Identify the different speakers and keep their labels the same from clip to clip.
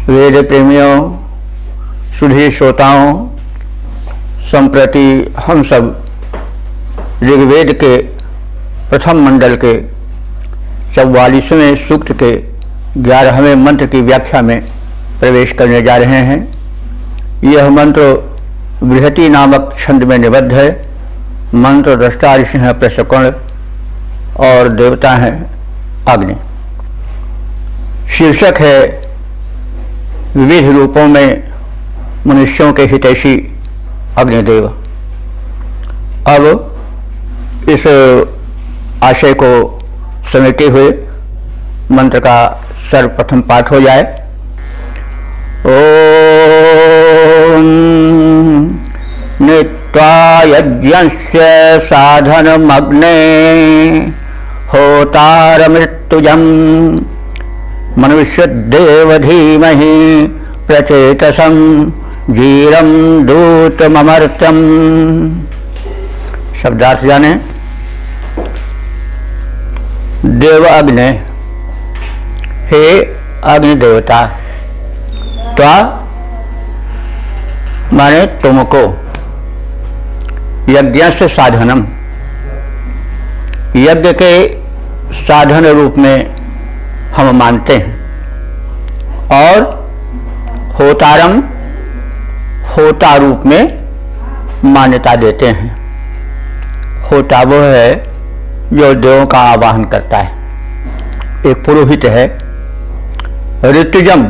Speaker 1: वेद प्रेमियों, सुधी श्रोताओं, संप्रति हम सब ऋग्वेद के प्रथम मंडल के 44वें सूक्त के 11वें मंत्र की व्याख्या में प्रवेश करने जा रहे हैं। यह मंत्र बृहति नामक छंद में निबद्ध है। मंत्र दृष्टा ऋषि हैं प्रशकर्ण और देवता हैं अग्नि। शीर्षक है विविध रूपों में मनुष्यों के हितैषी अग्निदेव। अब इस आशय को समेटे हुए मंत्र का सर्वप्रथम पाठ हो जाए। ओम नित्वा यज्ञस्य साधनमग्ने होतारमृत्युजम् मनुष्यदेव धीमहि प्रचेतसं जीरं दूतममर्त्यम्। शब्दार्थ जाने। देव अग्नि, हे अग्नि देवता। त्वा माने तुमको, यज्ञ से साधनम, यज्ञ के साधन रूप में हम मानते हैं, और होतारम, होता रूप में मान्यता देते हैं। होता वो है जो देवों का आवाहन करता है, एक पुरोहित है। ऋतुजम,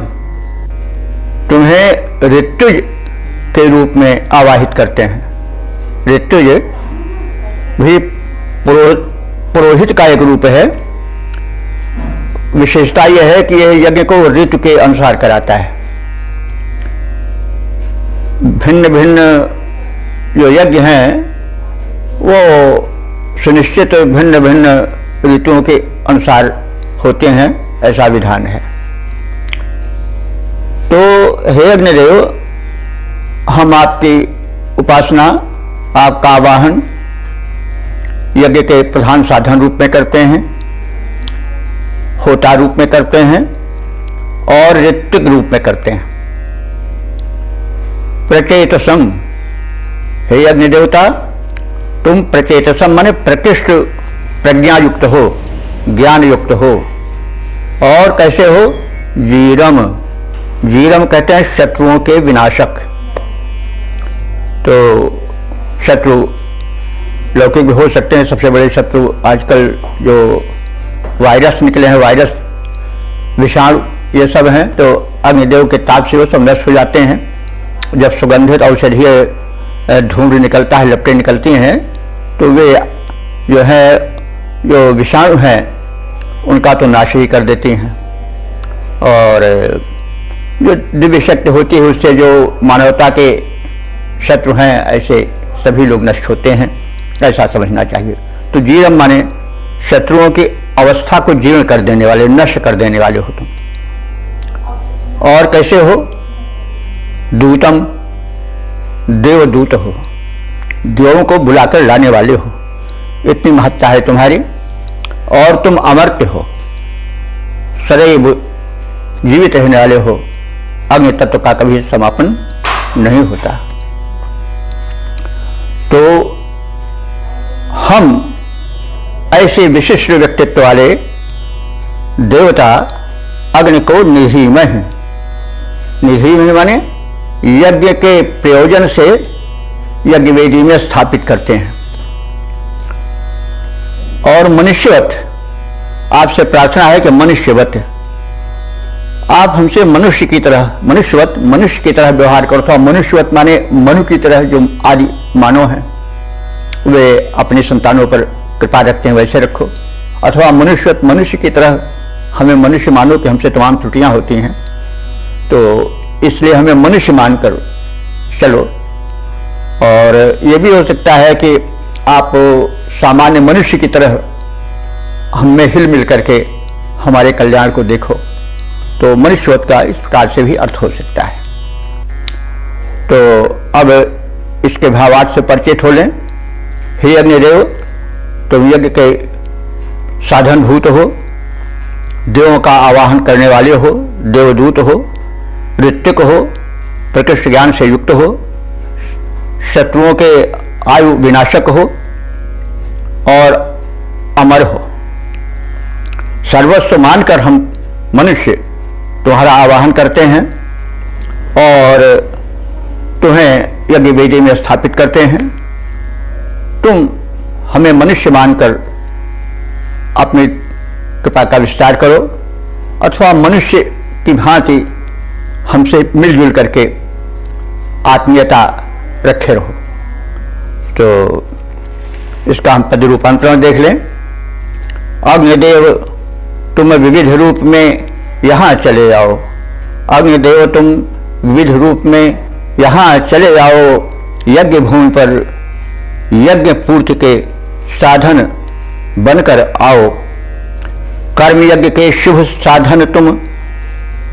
Speaker 1: तुम्हें ऋतुज के रूप में आवाहित करते हैं। ऋतुज भी पुरोहित का एक रूप है। विशेषता यह है कि यह यज्ञ को ऋतु के अनुसार कराता है। भिन्न भिन्न जो यज्ञ हैं वो सुनिश्चित भिन्न भिन्न ऋतुओं के अनुसार होते हैं, ऐसा विधान है। तो हे अग्निदेव, हम आपकी उपासना, आपका आवाहन यज्ञ के प्रधान साधन रूप में करते हैं, होता रूप में करते हैं और ऋत्विक रूप में करते हैं। प्रचेतसम, हे अग्निदेवता, तुम प्रचेतसम माने प्रतिष्ठ प्रज्ञा युक्त हो, ज्ञान युक्त हो। और कैसे हो? जीरम, जीरम कहते हैं शत्रुओं के विनाशक। तो शत्रु लौकिक भी हो सकते हैं। सबसे बड़े शत्रु आजकल जो वायरस निकले हैं, वायरस, विषाणु, ये सब हैं। तो अग्निदेव के ताप से वो सब नष्ट हो जाते हैं। जब सुगंधित औषधीय धूम्र निकलता है, लपटें निकलती हैं, तो वे जो है, जो विषाणु हैं, उनका तो नाश ही कर देती हैं। और जो दिव्य शक्ति होती है, उससे जो मानवता के शत्रु हैं, ऐसे सभी लोग नष्ट होते हैं, ऐसा समझना चाहिए। तो जीरम माने शत्रुओं की अवस्था को जीर्ण कर देने वाले, नष्ट कर देने वाले हो तुम। और कैसे हो? दूतम, देवदूत हो, देवों को बुलाकर लाने वाले हो, इतनी महत्ता है तुम्हारी। और तुम अमर्त्य हो, सदैव जीवित रहने वाले हो। अग्नि तत्व का कभी समापन नहीं होता। तो हम ऐसे विशिष्ट व्यक्तित्व वाले देवता अग्नि को निधिमय, निधिमय माने यज्ञ के प्रयोजन से यज्ञ वेदी में स्थापित करते हैं। और मनुष्यवत, आपसे प्रार्थना है कि मनुष्यवत, आप हमसे मनुष्य की तरह, मनुष्यवत, मनुष्य की तरह व्यवहार करो। तो मनुष्यवत माने मनु की तरह, जो आदि मानव हैं वे अपनी संतानों पर कृपा रखते हैं, वैसे रखो। अथवा मनुष्यवत, मनुष्य की तरह हमें मनुष्य मानो कि हमसे तमाम त्रुटियां होती हैं, तो इसलिए हमें मनुष्य मानकर चलो। और ये भी हो सकता है कि आप सामान्य मनुष्य की तरह हम में हिल मिल करके हमारे कल्याण को देखो। तो मनुष्यवत का इस प्रकार से भी अर्थ हो सकता है। तो अब इसके भावार्थ से परिचित हो लें। हे अग्निदेव, तुम यज्ञ के साधनभूत हो, देवों का आवाहन करने वाले हो, देवदूत हो, ऋत्विक हो, प्रकृष्ट ज्ञान से युक्त हो, शत्रुओं के आयु विनाशक हो और अमर हो। सर्वस्व मानकर हम मनुष्य तुम्हारा आवाहन करते हैं और तुम्हें यज्ञ वेदी में स्थापित करते हैं। तुम हमें मनुष्य मानकर अपनी कृपा का विस्तार करो अथवा मनुष्य की भांति हमसे मिलजुल करके आत्मीयता रखे रहो। तो इसका हम पद रूपांतरण देख लें। अग्निदेव तुम विविध रूप में यहाँ चले आओ। अग्निदेव तुम विविध रूप में यहाँ चले आओ। यज्ञ भूमि पर यज्ञ पूर्ति के साधन बनकर आओ। कर्म यज्ञ के शुभ साधन तुम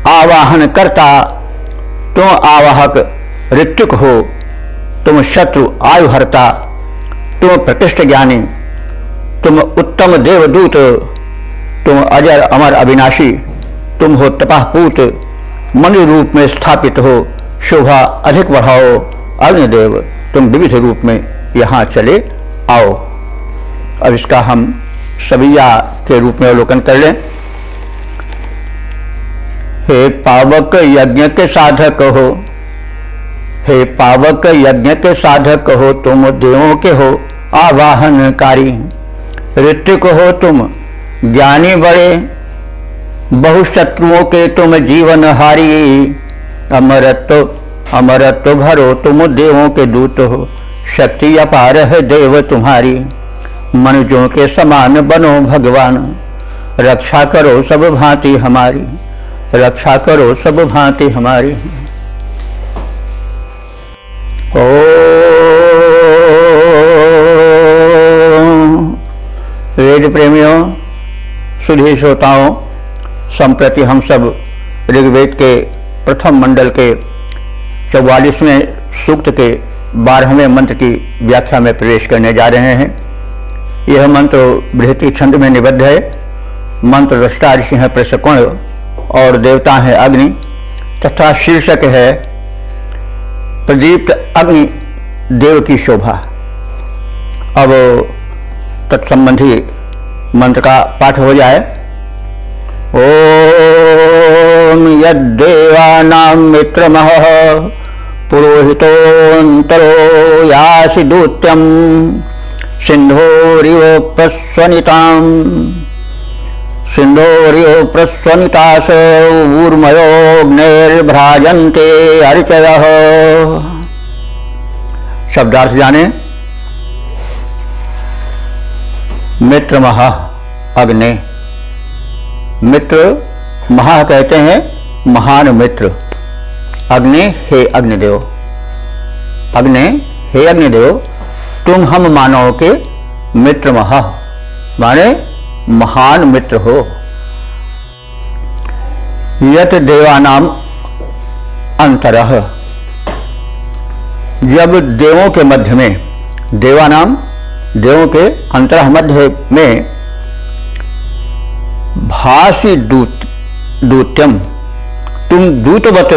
Speaker 1: आवाहन करता। तुम आवाहक ऋत्विक हो, तुम शत्रु आयु हरता, तुम प्रतिष्ठ ज्ञानी, तुम उत्तम देवदूत, तुम अजर अमर अविनाशी, तुम हो तपःपूत, मनु रूप में स्थापित हो, शोभा अधिक बढ़ाओ। अग्निदेव तुम विविध रूप में यहाँ चले आओ। अब इसका हम सविया के रूप में अवलोकन कर लें। हे पावक यज्ञ के साधक हो, हे पावक यज्ञ के साधक हो, तुम देवों के हो आवाहनकारी। ऋत्विक हो तुम ज्ञानी बड़े, बहु शत्रुओं के तुम जीवन हारी। अमरत्व भरो तुम देवों के दूत हो, शक्ति अपार है देव तुम्हारी। मनुष्यों के समान बनो भगवान, रक्षा करो सब भांति हमारी, रक्षा करो सब भांति हमारी। ओ वेद प्रेमियों, सुधी श्रोताओं, संप्रति हम सब ऋग्वेद के प्रथम मंडल के 44वें सूक्त के 12वें मंत्र की व्याख्या में प्रवेश करने जा रहे हैं। यह मंत्र बृहति छंद में निबद्ध है। मंत्र रष्टा ऋषि हैं प्रशकोण और देवता हैं अग्नि तथा शीर्षक है प्रदीप्त अग्नि देव की शोभा। अब तत्संबंधी मंत्र का पाठ हो जाए। ओम यद्देवानां मित्रमः पुरोहितोऽन्तरो यासि दूत्यं सिन्धोरिव प्रस्वनितास ऊर्मयोऽग्निर्भ्राजन्ते अर्चयः। शब्दार्थ जाने। मित्र महा अग्नि, मित्र महा कहते हैं महान मित्र। अग्नि हे अग्निदेव, अग्नि हे अग्निदेव तुम हम मानव के मित्र महा माने महान मित्र हो। यत देवानाम अंतरः, जब देवों के मध्य में, देवानाम देवों के अंतरः मध्य में भासी दूत्यम तुम दूतवत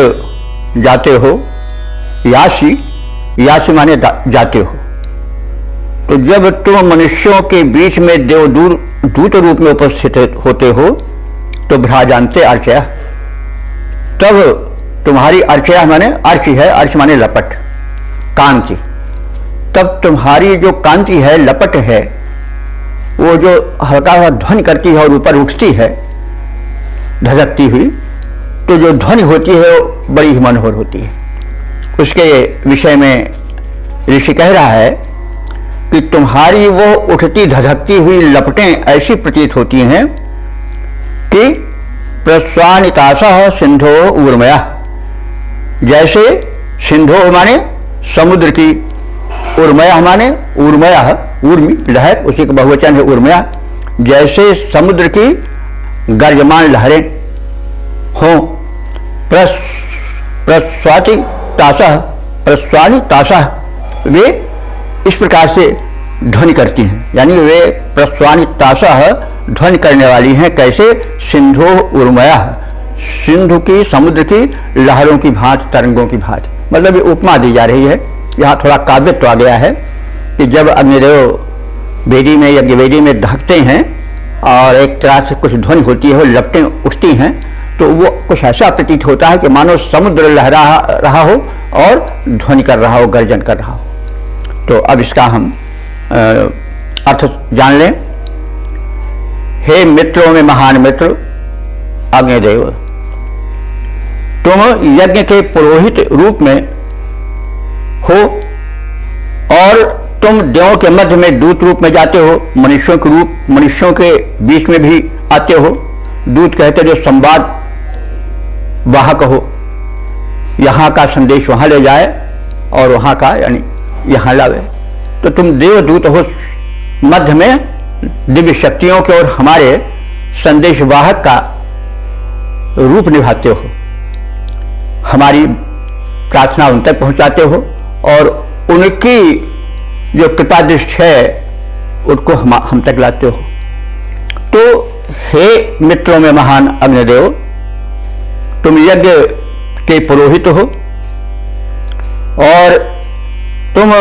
Speaker 1: जाते हो। यासी, यासी माने जाते हो। तो जब तुम मनुष्यों के बीच में देवदूत रूप में उपस्थित होते हो तो भ्राजन्ते अर्चया, तब तुम्हारी अर्चया माने अर्च है, अर्च माने लपट, कांति। तब तुम्हारी जो कांति है, लपट है, वो जो हल्का हल्का ध्वनि करती है और ऊपर उठती है धधकती हुई, तो जो ध्वनि होती है वो बड़ी ही मनोहर होती है। उसके विषय में ऋषि कह रहा है कि तुम्हारी वो उठती धधकती हुई लपटें ऐसी प्रतीत होती हैं कि प्रस्वानितासः सिंधो ऊर्मया, जैसे सिंधो माने समुद्र की, ऊर्मया माने ऊर्मया, ऊर्मी लहर, उसी का बहुवचन है ऊर्मया। जैसे समुद्र की गर्जमान लहरें हों। प्रस्वानितासः, वे इस प्रकार से ध्वनि करती हैं, यानी वे प्रस्वानितासह ध्वनि करने वाली हैं। कैसे? सिंधु उर्मया, सिंधु की, समुद्र की लहरों की भांति, तरंगों की भांति। मतलब ये उपमा दी जा रही है। यहाँ थोड़ा काव्यत्व आ गया है कि जब अग्निदेव वेदी में, यज्ञ वेदी में ढकते हैं और एक तरह से कुछ ध्वनि होती है, वो लपटें उठती हैं, तो वो कुछ ऐसा प्रतीत होता है कि मानो समुद्र लहरा रहा हो और ध्वनि कर रहा हो, गर्जन कर रहा हो। तो अब इसका हम अर्थ जान लें। हे मित्रों में महान मित्र अग्निदेव, तुम यज्ञ के पुरोहित रूप में हो और तुम देवों के मध्य में दूत रूप में जाते हो, मनुष्यों के रूप, मनुष्यों के बीच में भी आते हो। दूत कहते जो संवाद वाहक हो, यहाँ का संदेश वहाँ ले जाए और वहाँ का यानी यहाँ लावे। तो तुम देवदूत हो, मध्य में दिव्य शक्तियों के और हमारे संदेश वाहक का रूप निभाते हो, हमारी प्रार्थना उन तक पहुँचाते हो और उनकी जो कृपा दृष्टि है उनको हम तक लाते हो। तो हे मित्रों में महान अग्निदेव, तुम यज्ञ के पुरोहित हो और तुम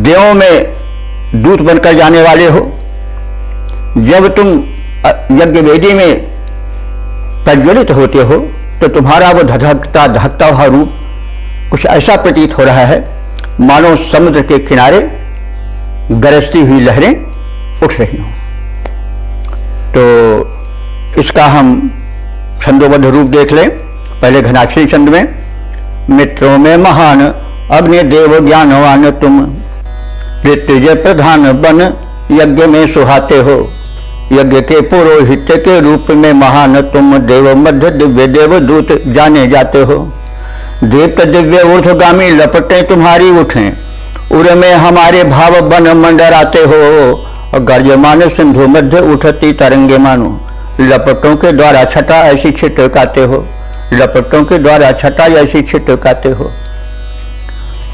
Speaker 1: देवों में दूत बनकर जाने वाले हो। जब तुम यज्ञ वेदी में प्रज्वलित होते हो तो तुम्हारा वो धधकता हुआ रूप कुछ ऐसा प्रतीत हो रहा है मानो समुद्र के किनारे गरजती हुई लहरें उठ रही हों। तो इसका हम छंदोबद्ध रूप देख लें। पहले घनाक्षरी छंद में, मित्रों में महान अग्निदेव ज्ञानवान तुम, ऋतुजय प्रधान बन यज्ञ में सुहाते हो। यज्ञ के पुरोहित के रूप में महान तुम, देव मध्य दिव्य देवदूत जाने जाते हो। दीप्त दिव्य ऊर्ध्वगामी लपटें तुम्हारी उठें, उर में हमारे भाव बन मंडराते हो। और गर्जमान सिंधु मध्य उठती तरंगे मानो, लपटों के द्वारा छटा ऐसी छिटकाते हो, लपटों के द्वारा छटा ऐसी छिटकाते हो।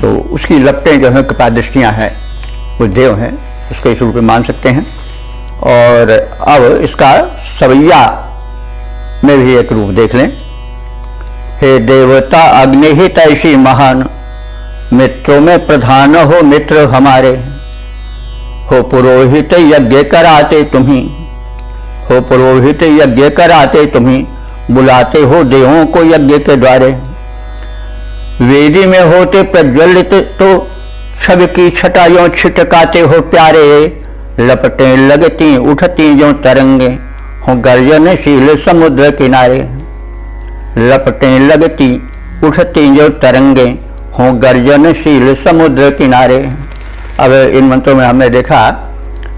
Speaker 1: तो उसकी लपटें जो है कृपा दृष्टियाँ हैं, वो देव हैं, उसको इस रूप में मान सकते हैं। और अब इसका सवैया में भी एक रूप देख लें। हे देवता अग्नि ही तैसी महान, मित्रों में प्रधान हो मित्र हमारे। हो पुरोहित यज्ञ कराते तुम्ही, हो पुरोहित यज्ञ कराते तुम्ही, बुलाते हो देवों को यज्ञ के द्वारे। वेदी में होते प्रज्वलित तो छवि की छटाइयों छिटकाते हो प्यारे। लपटें लगती उठती जो तरंगे, हो गर्जनशील समुद्र किनारे। लपटें लगती उठती जो तरंगे, हो गर्जनशील समुद्र किनारे। अब इन मंत्रों में हमने देखा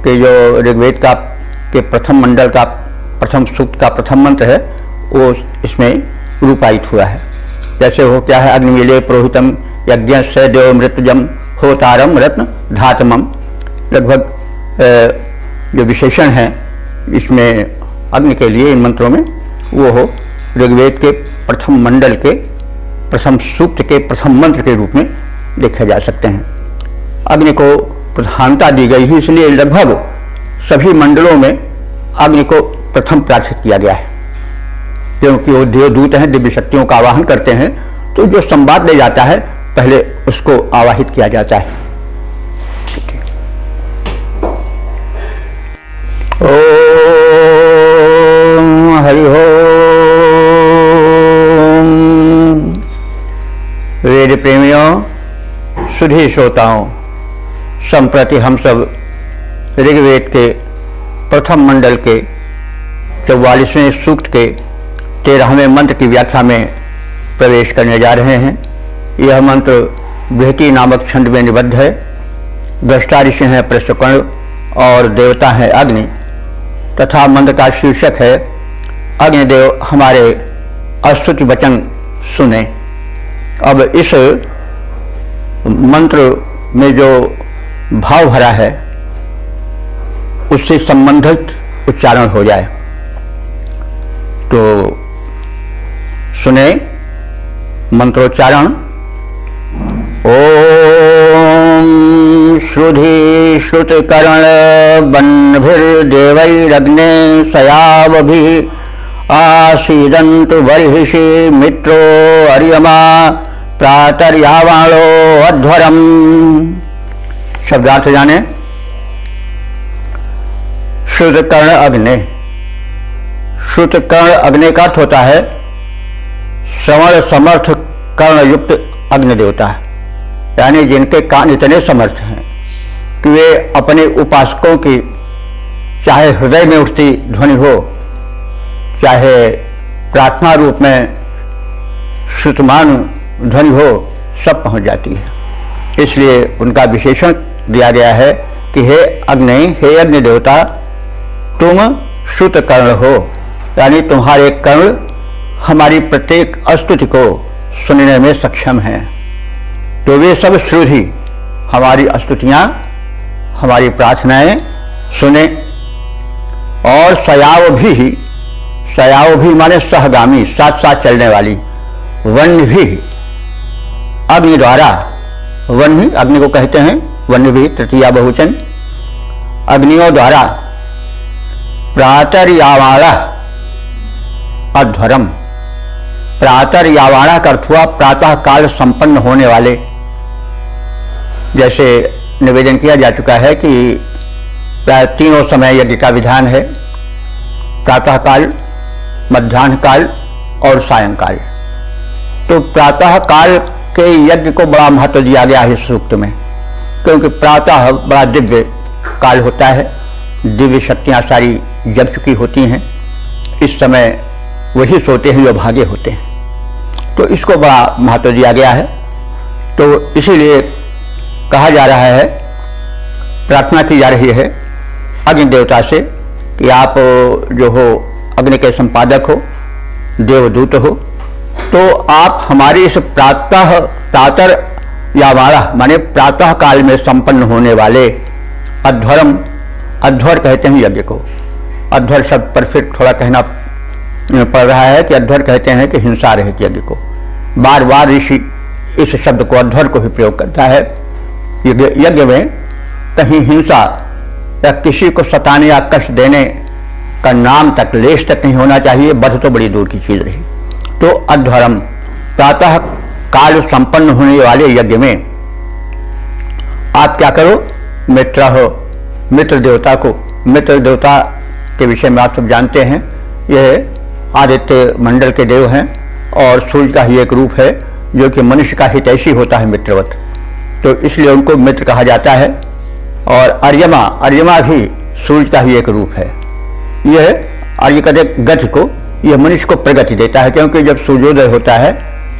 Speaker 1: कि जो ऋग्वेद का के प्रथम मंडल का प्रथम सूक्त का प्रथम मंत्र है वो इसमें रूपायित हुआ है। जैसे हो क्या है, अग्निमीले पुरोहितम यज्ञ से देव मृतजम होतारम रत्न धातमम। लगभग जो विशेषण है इसमें अग्नि के लिए इन मंत्रों में वो हो ऋग्वेद के प्रथम मंडल के प्रथम सूक्त के प्रथम मंत्र के रूप में देखे जा सकते हैं। अग्नि को प्रधानता दी गई है, इसलिए लगभग सभी मंडलों में अग्नि को प्रथम प्रार्थित किया गया है, क्योंकि वो देवदूत हैं, दिव्य शक्तियों का आवाहन करते हैं। तो जो संवाद ले जाता है पहले उसको आवाहित किया जाता है। ओम हरि ओम। वेद प्रेमियों, सुधी श्रोताओं, संप्रति हम सब ऋग्वेद के प्रथम मंडल के 44वें सूक्त के 13वें मंत्र की व्याख्या में प्रवेश करने जा रहे हैं। यह मंत्र बृहति नामक छंद में निबद्ध है। दृष्टा ऋषि हैं प्रश्नकर्ण और देवता है अग्नि, तथा मंत्र का शीर्षक है अग्निदेव हमारे अस्तुति वचन सुने। अब इस मंत्र में जो भाव भरा है उससे संबंधित उच्चारण हो जाए तो सुने मंत्रोच्चारण। ओम श्रुधि श्रुतकर्ण बन्भिर्देवैरग्ने सयावभिः आसीदन्तु बर्हिषि मित्रो अर्यमा प्रातर्यावाणो अध्वरम्। शब्दार्थ जाने। श्रुतकर्ण अग्नि। श्रुतकर्ण अग्नि का अर्थ होता है श्रवण समर्थ कर्ण युक्त अग्नि देवता, यानी जिनके कान इतने समर्थ हैं कि वे अपने उपासकों की चाहे हृदय में उठती ध्वनि हो, चाहे प्रार्थना रूप में श्रुतमान ध्वनि हो, सब पहुंच जाती है। इसलिए उनका विशेषण दिया गया है कि हे अग्नि, हे अग्नि देवता, तुम श्रुत कर्ण हो, यानी तुम्हारे कर्ण हमारी प्रत्येक स्तुति को सुनने में सक्षम हैं। तो वे सब श्रुधि हमारी स्तुतियां, हमारी प्रार्थनाएं सुने। और सयाव भी माने सहगामी, साथ साथ चलने वाली। वन्य भी अग्नि द्वारा, वन्य अग्नि को कहते हैं, वन्य भी तृतीया बहुवचन, अग्नियों द्वारा प्रातर्यावाणा अध्वरम। प्रातर्यावाणा का अर्थ हुआ प्रातः काल संपन्न होने वाले। जैसे निवेदन किया जा चुका है कि प्राय तीनों समय यज्ञ का विधान है, प्रातः काल, मध्याह्न काल और सायंकाल। तो प्रातः काल के यज्ञ को बड़ा महत्व दिया गया है सूक्त में, क्योंकि प्रातः बड़ा दिव्य काल होता है, दिव्य शक्तियां सारी जग चुकी होती हैं। इस समय वही सोते हैं जो भागे होते हैं, तो इसको बड़ा महत्व दिया गया है। तो इसीलिए कहा जा रहा है, प्रार्थना की जा रही है अग्नि देवता से कि आप जो हो अग्नि के संपादक हो, देवदूत हो, तो आप हमारी इस प्रातर यावाणा माने प्रातः काल में संपन्न होने वाले अध्वरम, अध्वर कहते हैं यज्ञ को। अध्वर शब्द पर फिर थोड़ा कहना पड़ रहा है कि अध्वर कहते हैं कि हिंसा रहित यज्ञ को। बार बार ऋषि इस शब्द को अध्वर को ही प्रयोग करता है। यज्ञ में कहीं हिंसा या किसी को सताने या कष्ट देने का नाम तक, लेश तक नहीं होना चाहिए, बध तो बड़ी दूर की चीज रही। तो अध्वरम, प्रातः काल संपन्न होने वाले यज्ञ में आप क्या करो, मित्र हो, मित्र देवता को। मित्र देवता के विषय में आप सब जानते हैं, यह आदित्य मंडल के देव हैं और सूर्य का ही एक रूप है जो कि मनुष्य का हितैषी होता है, मित्रवत। तो इसलिए उनको मित्र कहा जाता है। और अर्यमा भी सूर्य का ही एक रूप है। यह अर्य का गति को, यह मनुष्य को प्रगति देता है, क्योंकि जब सूर्योदय होता है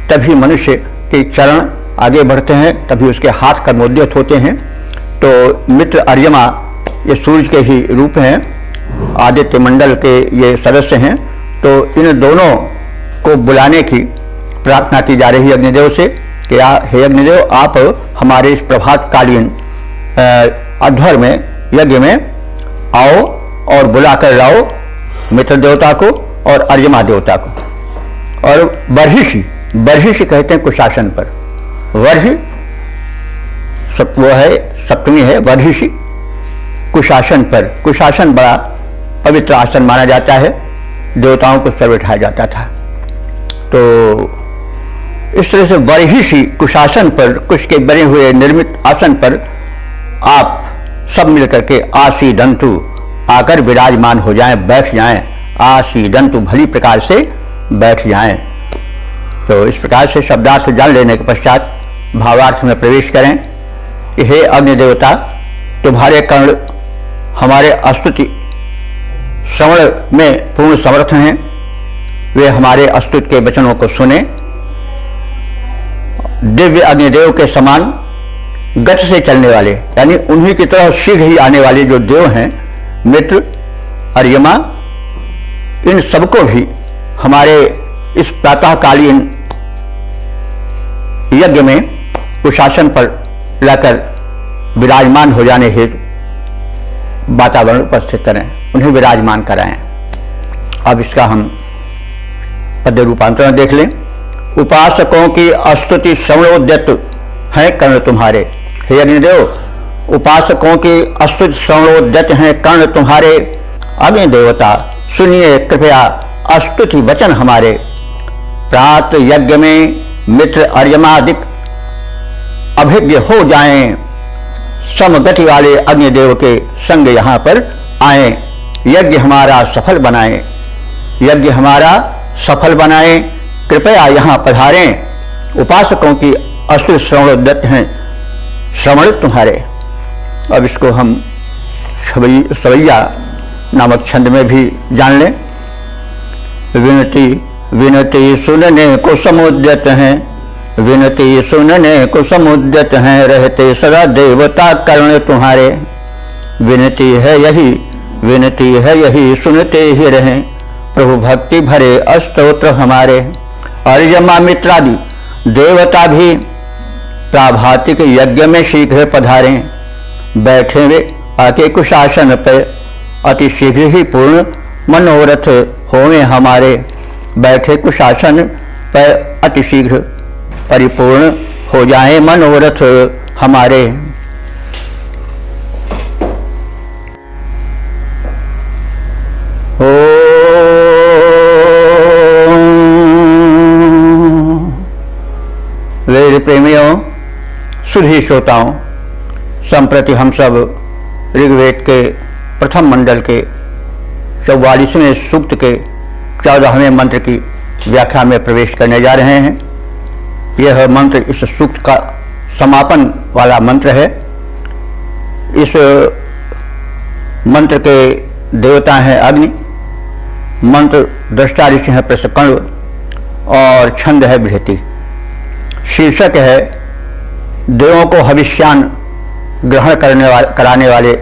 Speaker 1: तभी मनुष्य के चरण आगे बढ़ते हैं, तभी उसके हाथ कर्मोद्यत होते हैं। तो मित्र अर्यमा ये सूर्य के ही रूप हैं, आदित्य मंडल के ये सदस्य हैं। तो इन दोनों को बुलाने की प्रार्थना की जा रही है अग्निदेव से कि हे अग्निदेव, आप हमारे इस प्रभात कालीन अध्वर में, यज्ञ में आओ और बुलाकर लाओ मित्र देवता को और अर्यमा देवता को। और बर्हिषि कहते हैं कुशासन पर। वर्हि वो है सप्तमी है, बर्हिषि कुशासन पर। कुशासन बड़ा पवित्र आसन माना जाता है, देवताओं को उस पर बैठाया जाता था। तो इस तरह से बर्हिषि कुशासन पर, कुश के बने हुए निर्मित आसन पर आप सब मिलकर के आसीदंतु, आकर विराजमान हो जाएं, बैठ जाएं। आसीदंतु भली प्रकार से बैठ जाएं। तो इस प्रकार से शब्दार्थ जान लेने के पश्चात भावार्थ में प्रवेश करें कि हे अग्नि देवता, तुम्हारे कर्ण हमारे स्तुति श्रवण में पूर्ण समर्थ हैं। वे हमारे स्तुति के वचनों को सुने। दिव्य अग्निदेव के समान गति से चलने वाले, यानी उन्हीं की तरह शीघ्र ही आने वाले जो देव हैं, मित्र अर्यमा, इन सबको भी हमारे इस प्रातःकालीन यज्ञ में कुशासन पर लाकर विराजमान हो जाने हेतु वातावरण उपस्थित करें, उन्हें विराजमान कराएं। अब इसका हम पद्य रूपांतरण देख लें। उपासकों की स्तुति श्रवणोद्यत है कर्ण तुम्हारे। हे अग्निदेव, उपासकों की अस्तुत श्रवणोद्यत हैं कर्ण तुम्हारे। अग्नि देवता सुनिए कृपया अस्तुति वचन हमारे। प्रात यज्ञ में मित्र अर्यमादिक अभिज्ञ हो जाएं, समगति वाले अग्निदेव के संग यहाँ पर आए। यज्ञ हमारा सफल बनाएं, यज्ञ हमारा सफल बनाएं, कृपया यहाँ पधारें। उपासकों की अस्तुत श्रवणोद्यत हैं श्रवण तुम्हारे। अब इसको हम सवैया नामक छंद में भी जान लें। विनती विनती सुनने को समुद्यत हैं, विनती सुनने को समुद्यत हैं, रहते सदा देवता कर्ण तुम्हारे। विनती है यही, विनती है यही, सुनते ही रहें प्रभु भक्ति भरे अस्तोत्र हमारे। अर्यमा मित्रादि देवता भी प्राभातिक यज्ञ में शीघ्र पधारें। बैठे वे आके कुशासन पे, अति शीघ्र ही पूर्ण मनोरथ होवे हमारे। बैठे कुशासन पर अति शीघ्र परिपूर्ण हो जाए मनोरथ हमारे। वेद प्रेमियों, सुधी श्रोताओं, संप्रति हम सब ऋग्वेद के प्रथम मंडल के 44वें सूक्त के 14वें मंत्र की व्याख्या में प्रवेश करने जा रहे हैं। यह मंत्र इस सूक्त का समापन वाला मंत्र है। इस मंत्र के देवता हैं अग्नि, मंत्र दृष्टा ऋषि है प्रसकर्ण और छंद है बृहति। शीर्षक है देवों को हविष्यान ग्रहण कराने वाले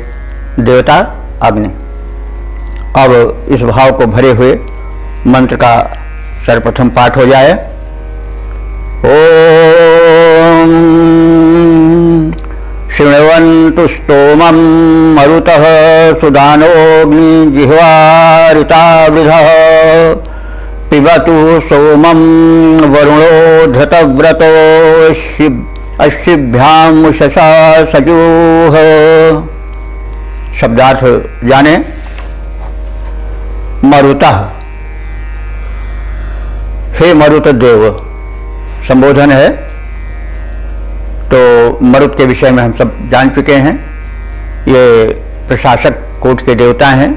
Speaker 1: देवता अग्नि। अब इस भाव को भरे हुए मंत्र का सर्वप्रथम पाठ हो जाए। ओम शृण्वन्तु स्तोमं मरुतः सुदानोऽग्नि जिह्वाऋतावृधः पिबतु सोमं वरुणो धृतव्रतो अश्विभ्यां शशा सजूः। शब्दार्थ जाने। मरुतः, हे मरुत देव संबोधन है। तो मरुत के विषय में हम सब जान चुके हैं। ये प्रशासक कोट के देवता हैं।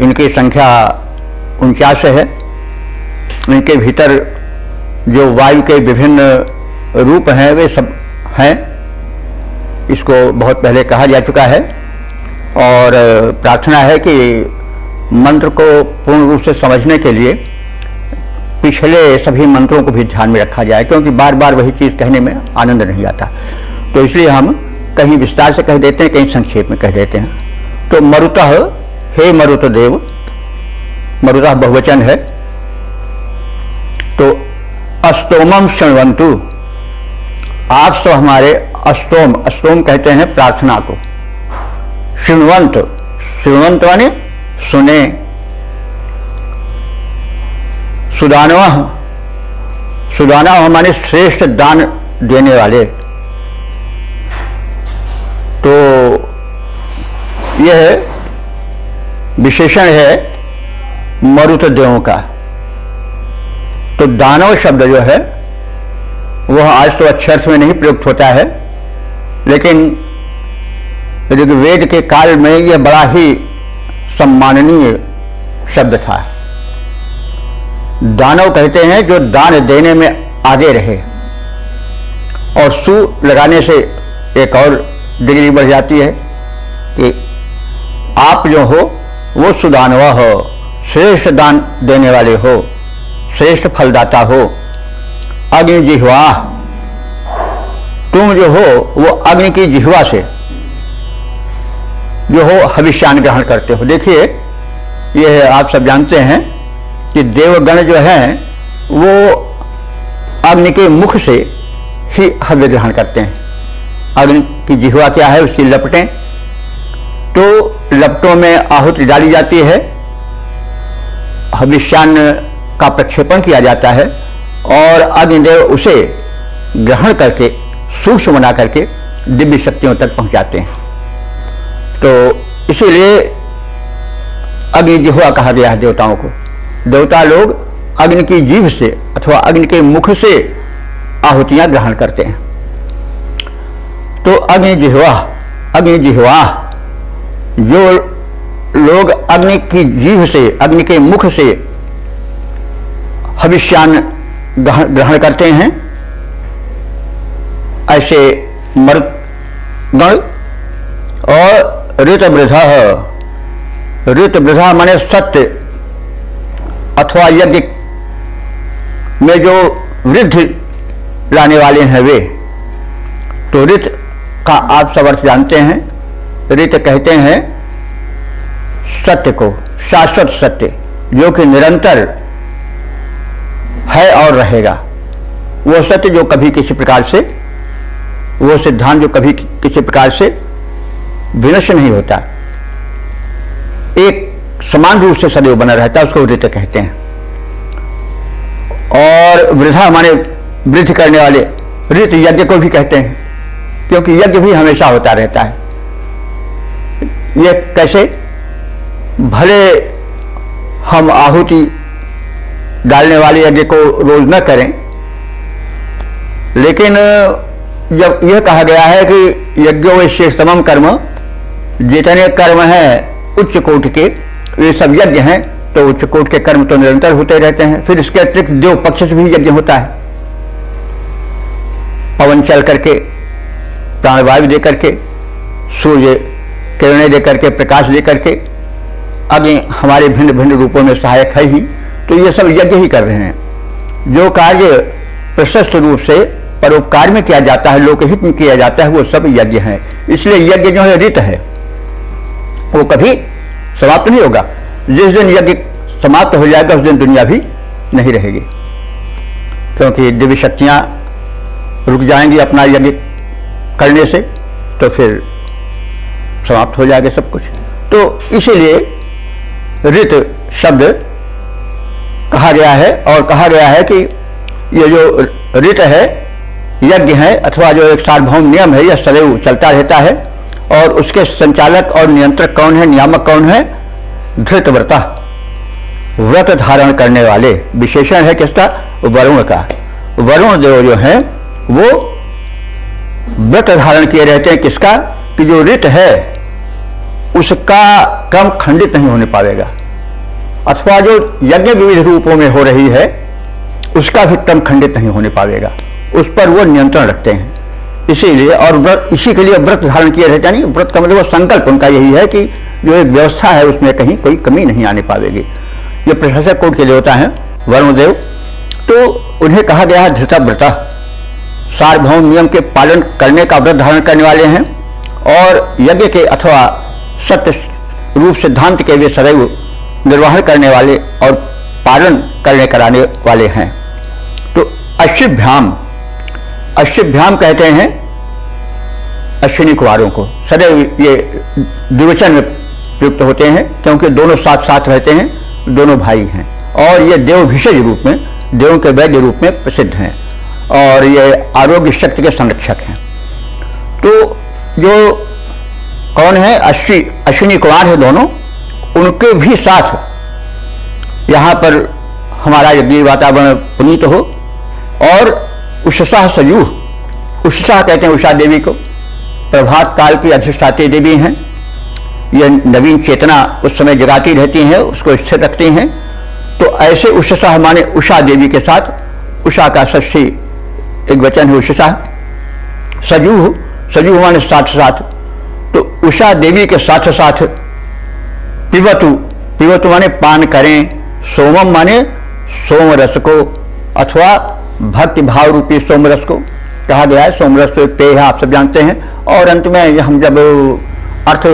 Speaker 1: इनकी संख्या 49 है। इनके भीतर जो वायु के विभिन्न रूप हैं वे सब हैं। इसको बहुत पहले कहा जा चुका है और प्रार्थना है कि मंत्र को पूर्ण रूप से समझने के लिए पिछले सभी मंत्रों को भी ध्यान में रखा जाए, क्योंकि बार बार वही चीज़ कहने में आनंद नहीं आता। तो इसलिए हम कहीं विस्तार से कह देते हैं, कहीं संक्षेप में कह देते हैं। तो मरुतः, हे मरुत देव, मरुतः बहुवचन है। तो अस्तोमम शृण्वन्तु, आप सब हमारे अस्तोम, अस्तोम कहते हैं प्रार्थना को। शृण्वन्त, शृण्वन्त माने सुने। सुदानवः, सुदानवः माने श्रेष्ठ दान देने वाले। तो यह विशेषण है मरुत देवों का। तो दानव शब्द जो है वह आज तो अच्छे अर्थ में नहीं प्रयुक्त होता है, लेकिन ऋग्वेद के काल में यह बड़ा ही सम्माननीय शब्द था। दानव कहते हैं जो दान देने में आगे रहे, और सु लगाने से एक और डिग्री बढ़ जाती है कि आप जो हो वो सुदानव हो, श्रेष्ठ दान देने वाले हो, श्रेष्ठ फलदाता हो। अग्नि जिह्वा, तुम जो हो वो अग्नि की जिह्वा से जो हो हविष्यान ग्रहण करते हो। देखिए, यह आप सब जानते हैं कि देवगण जो हैं वो अग्नि के मुख से ही हव्य ग्रहण करते हैं। अग्नि की जिह्वा क्या है, उसकी लपटें, तो लपटों में आहुति डाली जाती है, हविष्यान का प्रक्षेपण किया जाता है और अग्निदेव उसे ग्रहण करके सूक्ष्म बना करके दिव्य शक्तियों तक पहुंचाते हैं। तो इसीलिए अग्नि जिह्वा कहा गया है देवताओं को। देवता लोग अग्नि की जीभ से अथवा अग्नि के मुख से आहुतियां ग्रहण करते हैं। तो अग्नि जिह्वा जो लोग अग्नि की जीभ से, अग्नि के मुख से हविष्यान ग्रहण करते हैं, ऐसे मर्दगण। और ऋतवृधा माने सत्य अथवा यज्ञ में जो वृद्धि लाने वाले हैं वे। तो ऋत का आप सब अर्थ जानते हैं। ऋत कहते हैं सत्य को, शाश्वत सत्य जो कि निरंतर है और रहेगा। वो सत्य जो कभी किसी प्रकार से, वो सिद्धांत जो कभी किसी प्रकार से विनष्ट नहीं होता, एक समान रूप से सदैव बना रहता है, उसको ऋत कहते हैं। और वृद्धा माने वृद्धि करने वाले, ऋत यज्ञ को भी कहते हैं, क्योंकि यज्ञ भी हमेशा होता रहता है। ये कैसे? भले हम आहुति डालने वाले यज्ञ को रोज न करें, लेकिन जब यह कहा गया है कि यज्ञो वैश्यतमम कर्म, जितने कर्म हैं उच्च कोटि के, ये सब यज्ञ हैं, तो उच्च कोटि के कर्म तो निरंतर होते रहते हैं। फिर इसके अतिरिक्त देव पक्ष से भी यज्ञ होता है। पवन चल करके, प्राणवायु दे करके, सूर्य किरणें दे करके, प्रकाश दे करके, अग्नि हमारे भिन्न भिन्न रूपों में सहायक है ही। तो ये सब यज्ञ ही कर रहे हैं। जो कार्य प्रशस्त रूप से परोपकार में किया जाता है, लोकहित में किया जाता है, वो सब यज्ञ है। इसलिए यज्ञ जो है ऋत है, वो कभी समाप्त नहीं होगा। जिस दिन यज्ञ समाप्त हो जाएगा उस दिन दुनिया भी नहीं रहेगी, क्योंकि दिव्य शक्तियां रुक जाएंगी अपना यज्ञ करने से, तो फिर समाप्त हो जाएगा सब कुछ। तो इसीलिए ऋत शब्द कहा गया है। और कहा गया है कि ये जो ऋत है, यज्ञ है, अथवा जो एक सार्वभौम नियम है, यह सदैव चलता रहता है। और उसके संचालक और नियंत्रक कौन है, नियामक कौन है? धृतव्रता, व्रत धारण करने वाले। विशेषण है किसका? वरुण का। वरुण देव जो है वो व्रत धारण किए रहते हैं। किसका? कि जो ऋत है उसका क्रम खंडित नहीं होने पाएगा, अथवा जो यज्ञ विविध रूपों में हो रही है उसका भी क्रम खंडित नहीं होने पाएगा। उस पर वो नियंत्रण रखते हैं। इसीलिए, और व्रत, इसी के लिए व्रत धारण किए रहते हैं। व्रत का मतलब वो संकल्प उनका यही है कि जो एक व्यवस्था है उसमें कहीं कोई कमी नहीं आने पाएगी। ये प्रशासक कोट के देवता हैं वरुण देव। तो उन्हें कहा गया है धृतव्रता, सार्वभौम नियम के पालन करने का व्रत धारण करने वाले हैं। और यज्ञ के अथवा सत्य रूप सिद्धांत के वे सदैव निर्वहन करने वाले और पालन करने कराने वाले हैं। तो अश्विभ्याम, अश्विभ्याम कहते हैं अश्विनी कुमारों को। सदैव ये द्विवचन में प्रयुक्त होते हैं, क्योंकि दोनों साथ साथ रहते हैं, दोनों भाई हैं। और ये देव भिषज रूप में, देवों के वैद्य रूप में प्रसिद्ध हैं, और ये आरोग्य शक्ति के संरक्षक हैं। तो जो कौन है? अश्विनी कुमार है दोनों, उनके भी साथ यहाँ पर हमारा यज्ञ वातावरण पुनीत हो। और उषसा सजूह, उषसा कहते हैं उषा देवी को, प्रभात काल की अधिष्ठात्री देवी हैं। ये नवीन चेतना उस समय जगाती रहती हैं, उसको स्थिर रखती हैं। तो ऐसे उषसा माने उषा देवी के साथ, उषा का षष्ठी एक वचन है उषसा। सजूह, सजूह माने साथ साथ। तो उषा देवी के साथ साथ पिबतु, पिबतु माने पान करें, सोमम माने सोम रस को, अथवा भक्ति भाव रूपी सोम रस को कहा गया है। सोम रस तो एक पेय है, आप सब जानते हैं। और अंत में हम जब अर्थ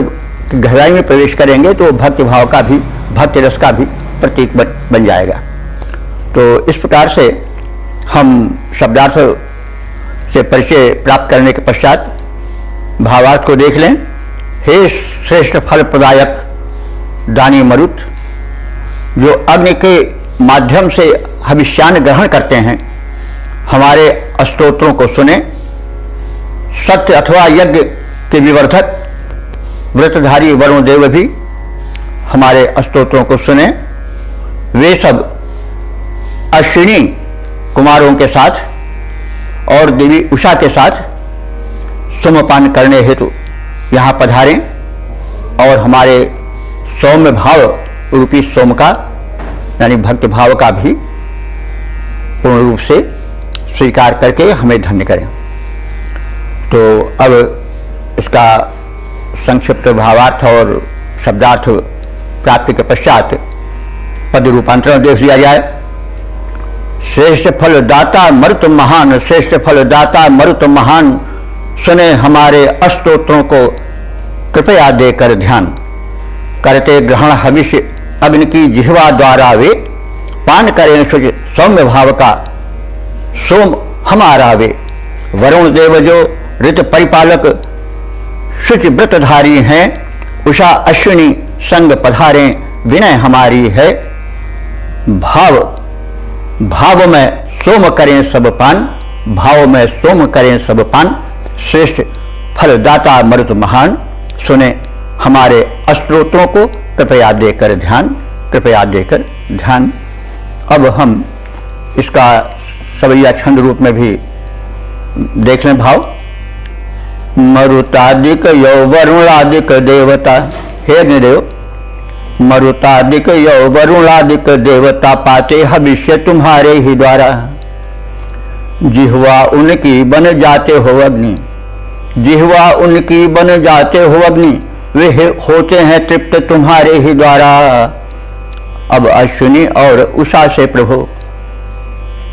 Speaker 1: की गहराई में प्रवेश करेंगे तो भक्ति भाव का भी, भक्ति रस का भी प्रतीक बन जाएगा। तो इस प्रकार से हम शब्दार्थ से परिचय प्राप्त करने के पश्चात भावार्थ को देख लें। हे श्रेष्ठ फल प्रदायक दानी मरुत, जो अग्नि के माध्यम से हविष्यान ग्रहण करते हैं, हमारे स्तोत्रों को सुने, सत्य अथवा यज्ञ के विवर्धक व्रतधारी वरुण देव भी हमारे स्तोत्रों को सुने। वे सब अश्विनी कुमारों के साथ और देवी उषा के साथ सोमपान करने हेतु यहाँ पधारें और हमारे सौम्य भाव रूपी सोम का यानी भक्त भाव का भी पूर्ण रूप से स्वीकार करके हमें धन्य करें। तो अब इसका संक्षिप्त भावार्थ और शब्दार्थ प्राप्ति के पश्चात पद रूपांतरण देख लिया जाए। श्रेष्ठ फल दाता मरुत महान, श्रेष्ठ फल दाता मरुत महान, सुने हमारे स्तोत्रों को कृपया देकर ध्यान। करते ग्रहण हविष्य अग्नि की जिह्वा द्वारा वे, पान करें शुच सौम्य भाव का सोम हमारा वे। वरुण देव जो ऋत परिपालक शुचि व्रतधारी हैं, उषा अश्विनी संग पधारें विनय हमारी है। भाव में सोम करें सब पान, भाव में सोम करें सब पान। श्रेष्ठ फलदाता मरुत महान, सुने हमारे स्तोत्रों को कृपया देकर ध्यान, कृपया देकर ध्यान। अब हम इसका सवैया छंद रूप में भी देख लें भाव। मरुतादिक यौ वरुणादिक देवता, हे अग्निदेव, मरुतादिक यौ वरुणादिक देवता पाते भविष्य तुम्हारे ही द्वारा। जिह्वा उनकी बन जाते हो अग्नि, जिह्वा उनकी बन जाते हो अग्नि, वे होते हैं तृप्त तुम्हारे ही द्वारा। अब अश्विनी और उषा से प्रभु,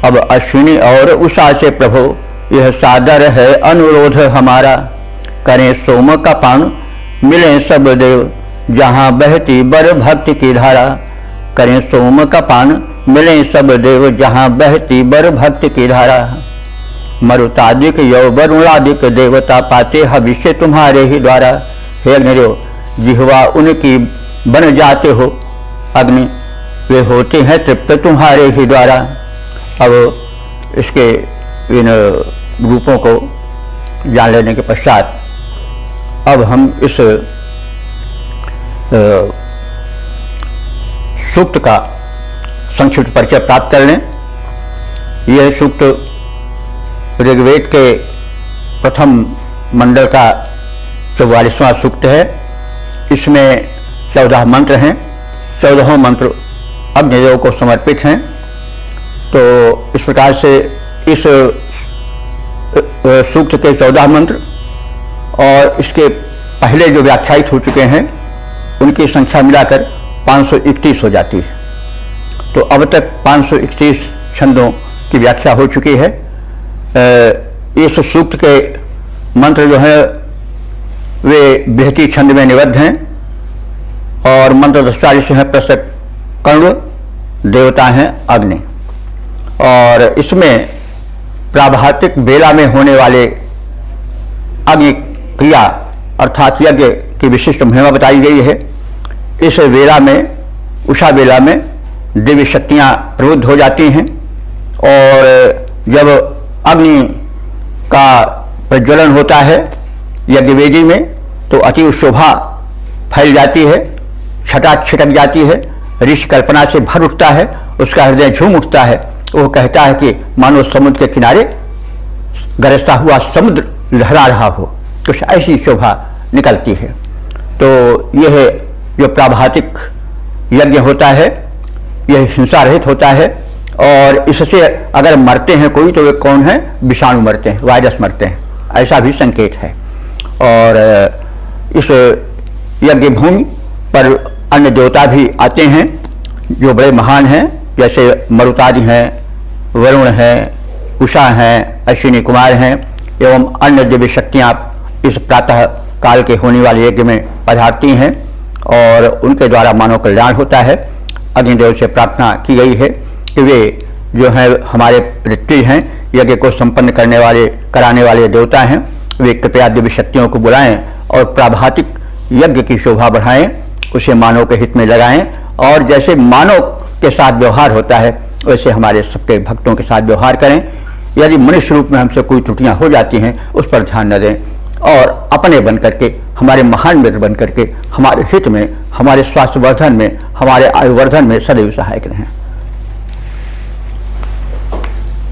Speaker 1: अब अश्विनी और उषा से प्रभु, यह सादर है अनुरोध हमारा। करें सोम का पान मिले सब देव, जहाँ बहती बर भक्ति की धारा। करें सोम का पान मिले सब देव, जहाँ बहती बर भक्ति की धारा। मरुतादिक यौ वरुणादिक देवता पाते भविष्य तुम्हारे ही द्वारा। हे अग्निदेव, जिह्वा उनकी बन जाते हो अग्नि, वे होते हैं तृप्त तुम्हारे ही द्वारा। अब इसके इन रूपों को जान लेने के पश्चात अब हम इस सूक्त का संक्षिप्त परिचय प्राप्त कर लें। यह सूक्त ऋग्वेद के प्रथम मंडल का 44वां सूक्त है। इसमें 14 मंत्र हैं, 14 मंत्र अग्निदेव को समर्पित हैं। तो इस प्रकार से इस सूक्त के 14 मंत्र और इसके पहले जो व्याख्यायित हो चुके हैं उनकी संख्या मिलाकर 531 हो जाती है। तो अब तक 531 छंदों की व्याख्या हो चुकी है। इस सूक्त के मंत्र जो है वे बृहति छंद में निबद्ध हैं और मंत्र 44 हैं। प्रसक कर्ण देवता हैं अग्नि, और इसमें प्राभातिक बेला में होने वाले अग्नि क्रिया अर्थात यज्ञ की विशिष्ट महिमा बताई गई है। इस वेला में, उषा वेला में दिव्य शक्तियां प्रवृत्त हो जाती हैं और जब अग्नि का प्रज्वलन होता है यज्ञवेदी में तो अति शोभा फैल जाती है, छटा छिटक जाती है, ऋषि कल्पना से भर उठता है, उसका हृदय झूम उठता है। वो कहता है कि मानो समुद्र के किनारे गरजता हुआ समुद्र लहरा रहा हो, कुछ ऐसी शोभा निकलती है। तो यह जो प्राभातिक यज्ञ होता है यह हिंसा रहित होता है और इससे अगर मरते हैं कोई तो वे कौन है? विषाणु मरते हैं, वायरस मरते हैं, ऐसा भी संकेत है। और इस यज्ञ भूमि पर अन्य देवता भी आते हैं जो बड़े महान हैं, जैसे मरुतादि हैं, वरुण हैं, उषा हैं, अश्विनी कुमार हैं एवं अन्य दिव्य शक्तियाँ इस प्रातः काल के होने वाले यज्ञ में पधारती हैं और उनके द्वारा मानव कल्याण होता है। अग्निदेव से प्रार्थना की गई है कि वे जो है हमारे ऋषि हैं, यज्ञ को संपन्न करने वाले कराने वाले देवता हैं, वे कृपया दिव्य शक्तियों को बुलाएं और प्राभातिक यज्ञ की शोभा बढ़ाएं, उसे मानव के हित में लगाएं और जैसे मानव के साथ व्यवहार होता है वैसे हमारे सबके भक्तों के साथ व्यवहार करें। यदि मनुष्य रूप में हमसे कोई त्रुटियां हो जाती हैं उस पर ध्यान न दें और अपने बन करके, हमारे महान मित्र बन करके हमारे हित में, हमारे स्वास्थ्य वर्धन में, हमारे आयु वर्धन में सदैव सहायक रहें।